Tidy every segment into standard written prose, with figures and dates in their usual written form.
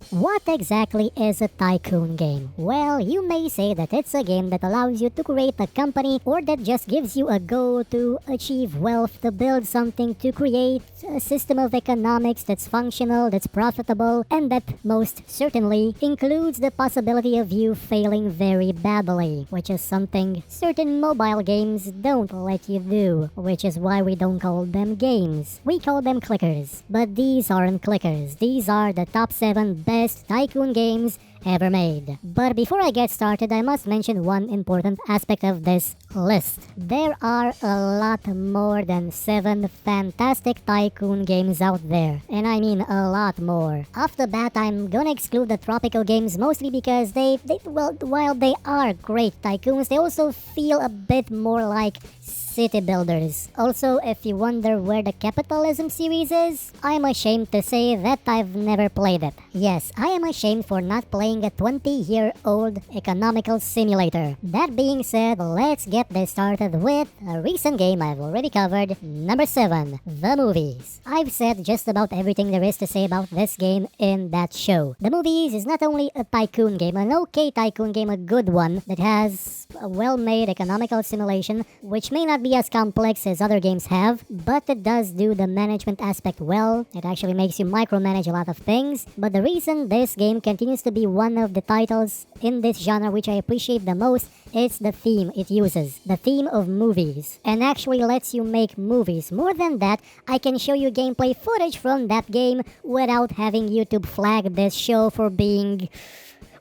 What exactly is a tycoon game? Well, you may say that it's a game that allows you to create a company or that just gives you a goal to achieve wealth, to build something, to create a system of economics that's functional, that's profitable, and that most certainly includes the possibility of you failing very badly, which is something certain mobile games don't let you do, which is why we don't call them games. We call them clickers. But these aren't clickers. These are the top 7 best tycoon games ever made. But before I get started, I must mention one important aspect of this list. There are a lot more than 7 fantastic tycoon games out there. And I mean a lot more. Off the bat, I'm gonna exclude the tropical games mostly because well, while they are great tycoons, they also feel a bit more like city builders. Also, if you wonder where the Capitalism series is, I'm ashamed to say that I've never played it. Yes, I am ashamed for not playing a 20-year-old economical simulator. That being said, let's get this started with a recent game I've already covered, number 7, The Movies. I've said just about everything there is to say about this game in that show. The Movies is not only a tycoon game, an okay tycoon game, a good one that has a well-made economical simulation, which may not be as complex as other games have, but it does do the management aspect well. It actually makes you micromanage a lot of things. But the reason this game continues to be one of the titles in this genre which I appreciate the most is the theme it uses. The theme of movies. And actually lets you make movies. More than that, I can show you gameplay footage from that game without having YouTube flag this show for being...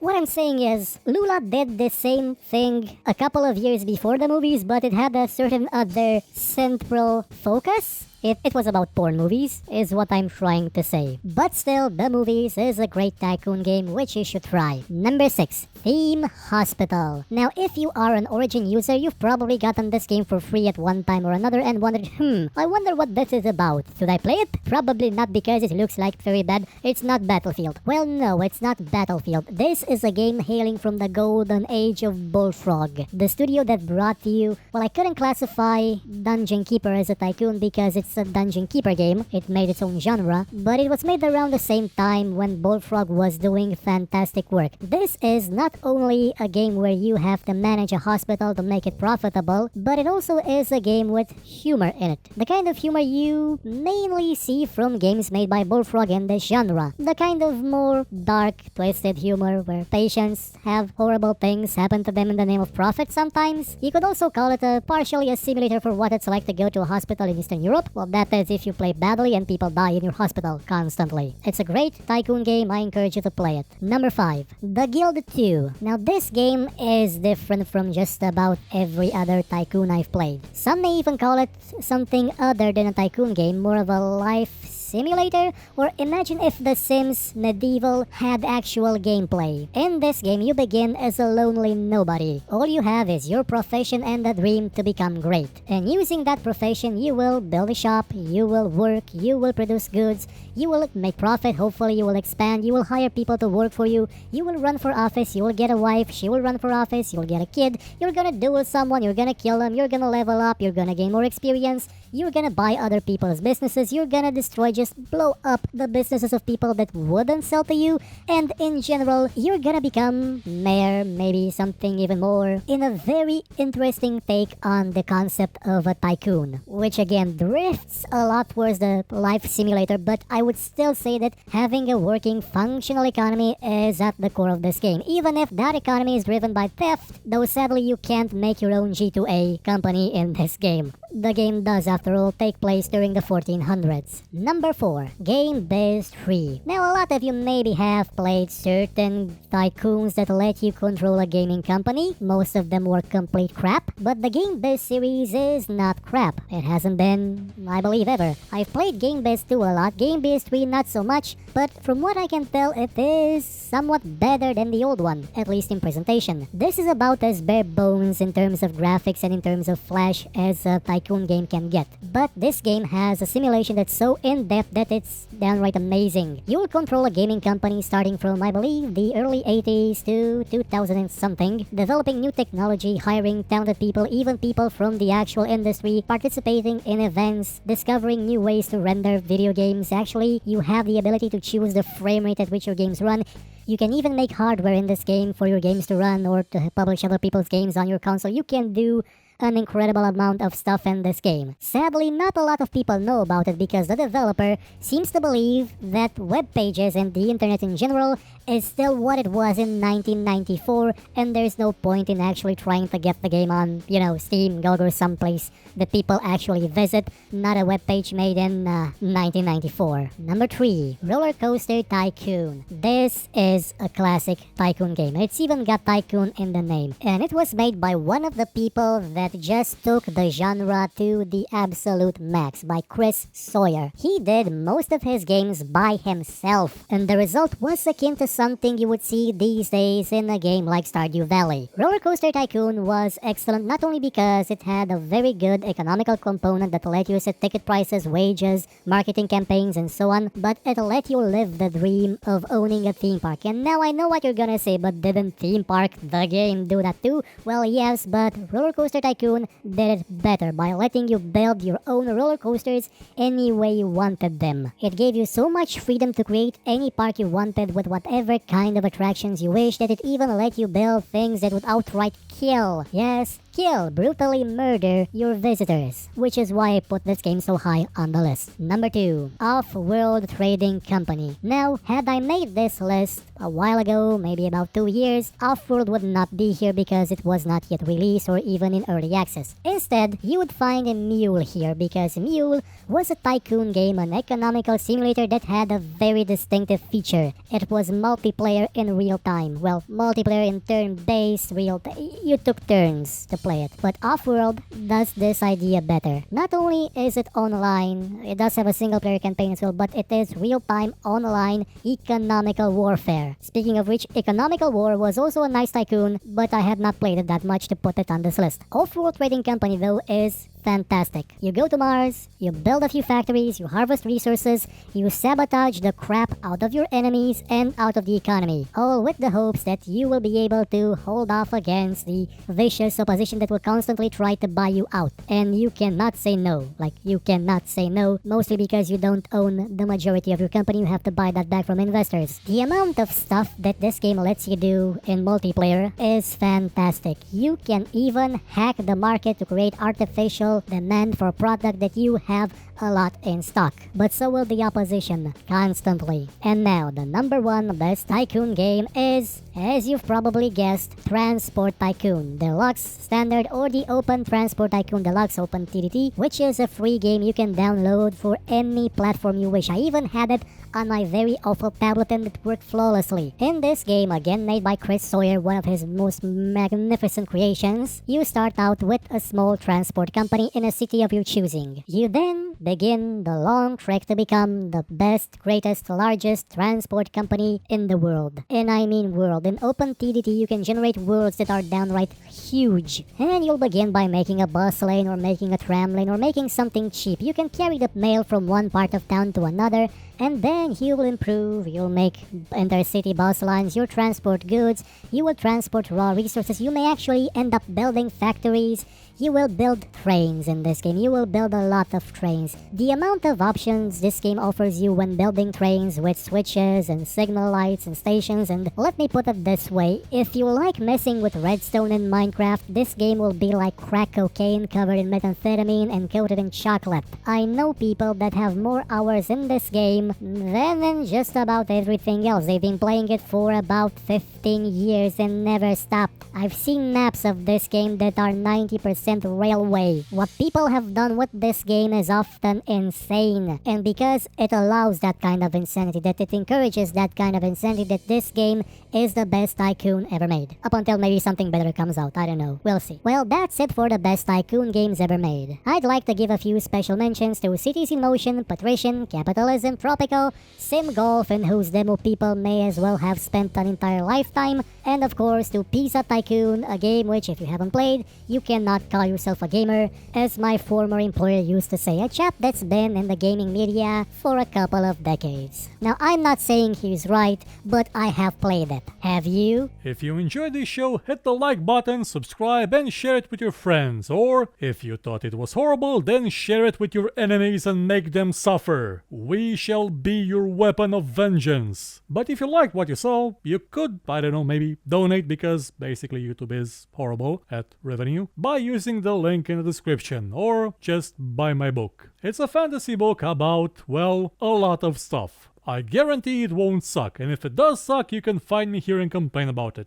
What I'm saying is, Lula did the same thing a couple of years before the movies, but it had a certain other central focus. It was about porn movies, is what I'm trying to say. But still, The Movies is a great tycoon game which you should try. Number 6, Theme Hospital. Now, if you are an Origin user, you've probably gotten this game for free at one time or another and wondered, I wonder what this is about. Should I play it? Probably not because it looks like very bad. It's not Battlefield. Well, no, it's not Battlefield. This is a game hailing from the golden age of Bullfrog. The studio that brought you... Well, I couldn't classify Dungeon Keeper as a tycoon because it's a Dungeon Keeper game. It made its own genre, but it was made around the same time when Bullfrog was doing fantastic work. This is not only a game where you have to manage a hospital to make it profitable, but it also is a game with humor in it. The kind of humor you mainly see from games made by Bullfrog in this genre. The kind of more dark, twisted humor where patients have horrible things happen to them in the name of profit sometimes. You could also call it partially a simulator for what it's like to go to a hospital in Eastern Europe. Well, that is if you play badly and people die in your hospital constantly. It's a great tycoon game. I encourage you to play it. Number 5, The Guild 2. Now, this game is different from just about every other tycoon I've played. Some may even call it something other than a tycoon game, more of a life simulator, or imagine if The Sims Medieval had actual gameplay. In this game, you begin as a lonely nobody. All you have is your profession and a dream to become great. And using that profession, you will build a shop, you will work, you will produce goods, you will make profit, hopefully you will expand, you will hire people to work for you, you will run for office, you will get a wife, she will run for office, you will get a kid, you're gonna duel someone, you're gonna kill them, you're gonna level up, you're gonna gain more experience, you're gonna buy other people's businesses, you're gonna destroy, just blow up the businesses of people that wouldn't sell to you, and in general, you're gonna become mayor, maybe something even more, in a very interesting take on the concept of a tycoon, which again drifts a lot towards the life simulator, but I would still say that having a working, functional economy is at the core of this game, even if that economy is driven by theft, though sadly you can't make your own G2A company in this game. The game does, after all, take place during the 1400s. Number 4, Gamebase 3. Now, a lot of you maybe have played certain tycoons that let you control a gaming company. Most of them were complete crap, but the Gamebase series is not crap. It hasn't been, I believe, ever. I've played Gamebase 2 a lot, Gamebase 3 not so much, but from what I can tell, it is somewhat better than the old one, at least in presentation. This is about as bare bones in terms of graphics and in terms of flash as a tycoon game can get. But this game has a simulation that's so in-depth concept that it's downright amazing. You'll control a gaming company starting from, I believe, the early 80s to 2000 and something, developing new technology, hiring talented people, even people from the actual industry, participating in events, discovering new ways to render video games. Actually, you have the ability to choose the frame rate at which your games run. You can even make hardware in this game for your games to run or to publish other people's games on your console. You can do an incredible amount of stuff in this game. Sadly, not a lot of people know about it because the developer seems to believe that web pages and the internet in general is still what it was in 1994, and there's no point in actually trying to get the game on, Steam, GOG, or someplace that people actually visit, not a web page made in 1994. Number 3, Rollercoaster Tycoon. This is a classic Tycoon game. It's even got Tycoon in the name, and it was made by one of the people that just took the genre to the absolute max, by Chris Sawyer. He did most of his games by himself, and the result was akin to something you would see these days in a game like Stardew Valley. Rollercoaster Tycoon was excellent not only because it had a very good economical component that let you set ticket prices, wages, marketing campaigns, and so on, but it let you live the dream of owning a theme park. And now I know what you're gonna say, but didn't Theme Park the game do that too? Well, yes, but Rollercoaster Tycoon did it better by letting you build your own roller coasters any way you wanted them. It gave you so much freedom to create any park you wanted with whatever kind of attractions you wish that it even let you build things that would outright kill. Yes, kill, brutally murder your visitors, which is why I put this game so high on the list. Number 2, Off-World Trading Company. Now, had I made this list a while ago, maybe about 2 years, Off-World would not be here because it was not yet released or even in early access. Instead, you would find a Mule here because Mule was a tycoon game, an economical simulator that had a very distinctive feature. It was multiplayer in real time. Well, multiplayer in turn-based real time. You took turns to play it. But Off-World does this idea better. Not only is it online, it does have a single-player campaign as well, but it is real-time online economical warfare. Speaking of which, Economical War was also a nice tycoon, but I had not played it that much to put it on this list. Off-World Trading Company, though, is fantastic. You go to Mars, you build a few factories, you harvest resources, you sabotage the crap out of your enemies and out of the economy, all with the hopes that you will be able to hold off against the vicious opposition that will constantly try to buy you out. And you cannot say no. You cannot say no, mostly because you don't own the majority of your company. You have to buy that back from investors. The amount of stuff that this game lets you do in multiplayer is fantastic. You can even hack the market to create artificial demand for a product that you have a lot in stock. But so will the opposition, constantly. And now, the number 1 best tycoon game is, as you've probably guessed, Transport Tycoon Deluxe Standard, or the Open Transport Tycoon Deluxe Open TDT, which is a free game you can download for any platform you wish. I even had it on my very awful tablet and it worked flawlessly. In this game, again made by Chris Sawyer, one of his most magnificent creations, you start out with a small transport company in a city of your choosing. You then begin the long trek to become the best, greatest, largest transport company in the world. And I mean world. In Open TDT, you can generate worlds that are downright huge. And you'll begin by making a bus lane or making a tram lane or making something cheap. You can carry the mail from one part of town to another, and then you will improve. You'll make intercity bus lines, you'll transport goods, you will transport raw resources, you may actually end up building factories. You will build trains in this game. You will build a lot of trains. The amount of options this game offers you when building trains with switches and signal lights and stations, and let me put it this way, if you like messing with redstone in Minecraft, this game will be like crack cocaine covered in methamphetamine and coated in chocolate. I know people that have more hours in this game than in just about everything else. They've been playing it for about 15 years and never stopped. I've seen maps of this game that are 90% railway. What people have done with this game is often insane. And because it allows that kind of insanity, that it encourages that kind of insanity, that this game is the best tycoon ever made. Up until maybe something better comes out. I don't know. We'll see. Well, that's it for the best tycoon games ever made. I'd like to give a few special mentions to Cities in Motion, Patrician, Capitalism, Tropical, Sim Golf, and whose demo people may as well have spent an entire lifetime, and of course to Pizza Tycoon, a game which, if you haven't played, you cannot call yourself a gamer. As my former employer used to say, a chap that's been in the gaming media for a couple of decades. Now, I'm not saying he's right, but I have played it. Have you? If you enjoyed this show, hit the like button, subscribe, and share it with your friends. Or, if you thought it was horrible, then share it with your enemies and make them suffer. We shall be your weapon of vengeance. But if you liked what you saw, you could, I don't know, maybe donate, because basically YouTube is horrible at revenue, by using the link in the description, or just buy my book. It's a fantasy book about, well, a lot of stuff. I guarantee it won't suck, and if it does suck, you can find me here and complain about it.